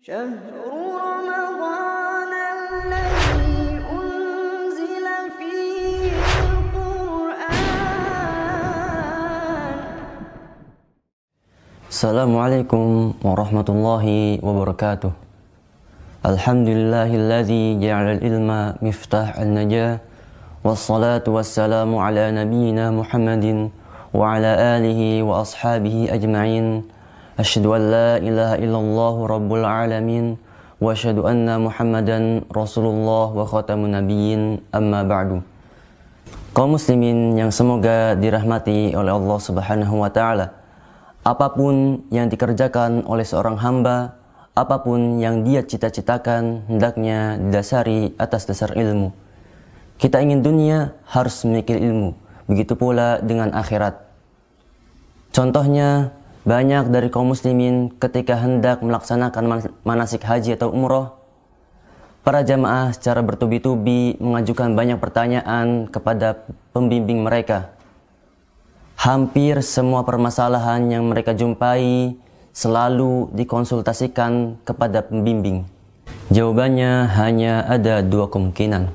شهر رمضان الذي أنزل فيه القرآن. Assalamualaikum warahmatullahi wabarakatuh. Alhamdulillahilladzi ja'ala al-ilma miftah an-najah, wassalatu wassalamu ala nabiyyina Muhammadin wa ala alihi wa ashabihi ajma'in. Asyhadu an la ilaha illallah rabbul alamin wa asyhadu anna Muhammadan Rasulullah wa khatamun nabiyyin, amma ba'du. Kaum muslimin yang semoga dirahmati oleh Allah Subhanahu wa taala. Apapun yang dikerjakan oleh seorang hamba, apapun yang dia cita-citakan, hendaknya didasari atas dasar ilmu. Kita ingin dunia, harus memiliki ilmu. Begitu pula dengan akhirat. Contohnya, banyak dari kaum muslimin ketika hendak melaksanakan manasik haji atau umroh, para jamaah secara bertubi-tubi mengajukan banyak pertanyaan kepada pembimbing mereka. Hampir semua permasalahan yang mereka jumpai selalu dikonsultasikan kepada pembimbing. Jawabannya hanya ada dua kemungkinan.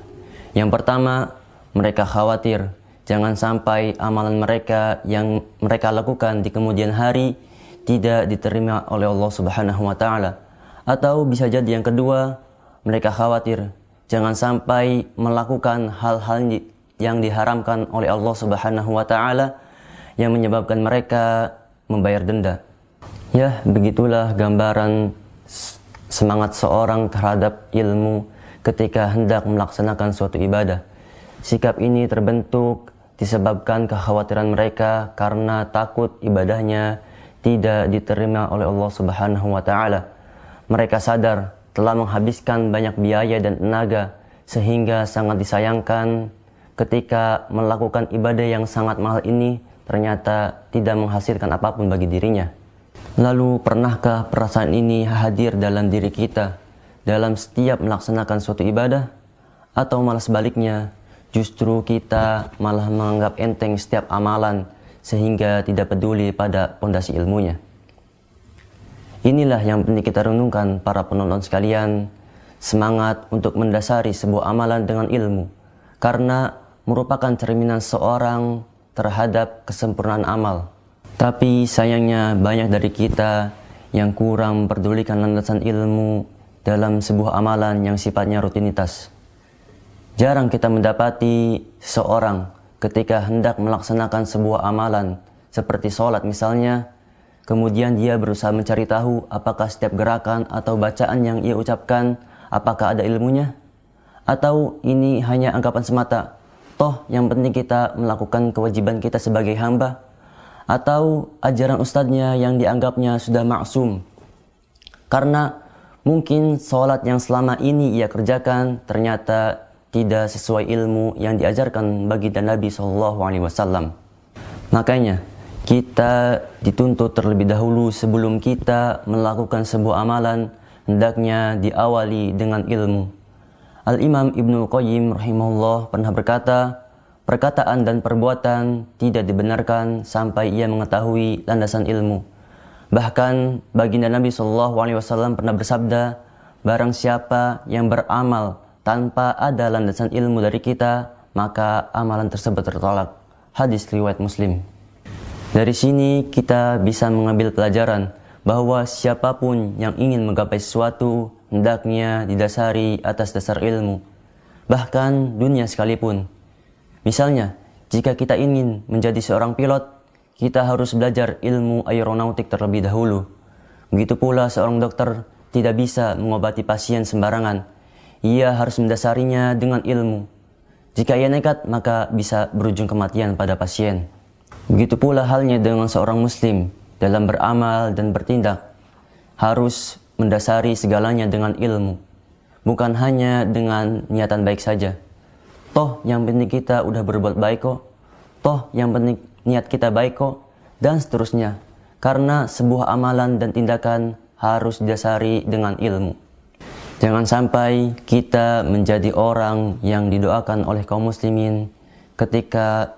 Yang pertama, mereka khawatir jangan sampai amalan mereka yang mereka lakukan di kemudian hari tidak diterima oleh Allah Subhanahu wa taala. Atau bisa jadi yang kedua, mereka khawatir jangan sampai melakukan hal-hal yang diharamkan oleh Allah Subhanahu wa taala yang menyebabkan mereka membayar denda. Ya, begitulah gambaran semangat seorang terhadap ilmu ketika hendak melaksanakan suatu ibadah. Sikap ini terbentuk disebabkan kekhawatiran mereka karena takut ibadahnya tidak diterima oleh Allah Subhanahu wa taala. Mereka sadar telah menghabiskan banyak biaya dan tenaga sehingga sangat disayangkan ketika melakukan ibadah yang sangat mahal ini ternyata tidak menghasilkan apapun bagi dirinya. Lalu pernahkah perasaan ini hadir dalam diri kita dalam setiap melaksanakan suatu ibadah? Atau malah sebaliknya, justru kita malah menganggap enteng setiap amalan sehingga tidak peduli pada pondasi ilmunya? Inilah yang penting kita renungkan para penonton sekalian, semangat untuk mendasari sebuah amalan dengan ilmu, karena merupakan cerminan seorang terhadap kesempurnaan amal. Tapi sayangnya banyak dari kita yang kurang memperdulikan landasan ilmu dalam sebuah amalan yang sifatnya rutinitas. Jarang kita mendapati seorang ketika hendak melaksanakan sebuah amalan seperti sholat misalnya, kemudian dia berusaha mencari tahu apakah setiap gerakan atau bacaan yang ia ucapkan apakah ada ilmunya, atau ini hanya anggapan semata, toh yang penting kita melakukan kewajiban kita sebagai hamba, atau ajaran ustadznya yang dianggapnya sudah maksum. Karena mungkin sholat yang selama ini ia kerjakan ternyata tidak sesuai ilmu yang diajarkan baginda Nabi SAW. Makanya kita dituntut terlebih dahulu sebelum kita melakukan sebuah amalan, hendaknya diawali dengan ilmu. Al-Imam Ibnu Qayyim rahimahullah pernah berkata, perkataan dan perbuatan tidak dibenarkan sampai ia mengetahui landasan ilmu. Bahkan baginda Nabi SAW pernah bersabda, barang siapa yang beramal tanpa ada landasan ilmu dari kita, maka amalan tersebut tertolak. Hadis riwayat Muslim. Dari sini kita bisa mengambil pelajaran bahwa siapapun yang ingin menggapai sesuatu hendaknya didasari atas dasar ilmu, bahkan dunia sekalipun. Misalnya, jika kita ingin menjadi seorang pilot, kita harus belajar ilmu aeronautik terlebih dahulu. Begitu pula seorang dokter tidak bisa mengobati pasien sembarangan. Ia harus mendasarinya dengan ilmu. Jika ia nekat, maka bisa berujung kematian pada pasien. Begitu pula halnya dengan seorang muslim dalam beramal dan bertindak. Harus mendasari segalanya dengan ilmu, bukan hanya dengan niatan baik saja. Toh yang penting kita udah berbuat baik kok, toh yang penting niat kita baik kok, dan seterusnya. Karena sebuah amalan dan tindakan harus didasari dengan ilmu. Jangan sampai kita menjadi orang yang didoakan oleh kaum muslimin ketika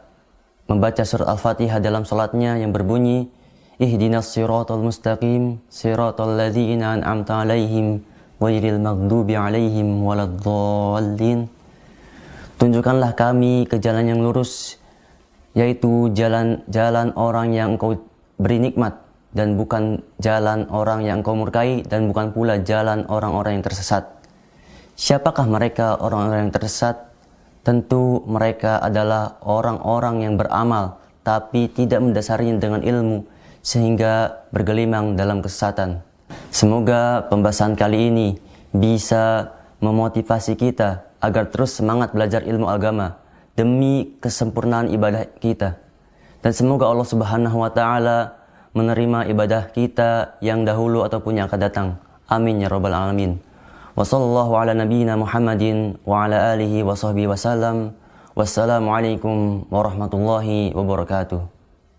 membaca surat Al-Fatihah dalam salatnya yang berbunyi, ihdinas siratal mustaqim siratal ladzina an'amta 'alaihim ghairil maghdubi 'alaihim waladdallin. Tunjukkanlah kami ke jalan yang lurus, yaitu jalan orang yang Engkau beri nikmat, dan bukan jalan orang yang Engkau murkai, dan bukan pula jalan orang-orang yang tersesat. Siapakah mereka orang-orang yang tersesat? Tentu mereka adalah orang-orang yang beramal tapi tidak mendasarinya dengan ilmu, sehingga bergelimang dalam kesesatan. Semoga pembahasan kali ini bisa memotivasi kita agar terus semangat belajar ilmu agama demi kesempurnaan ibadah kita. Dan semoga Allah Subhanahu wa taala menerima ibadah kita yang dahulu ataupun yang akan datang. Amin ya rabbal alamin. Wa sallallahu ala nabiyyina Muhammadin wa ala alihi wa sahbihi wasallam. Wassalamualaikum warahmatullahi wabarakatuh.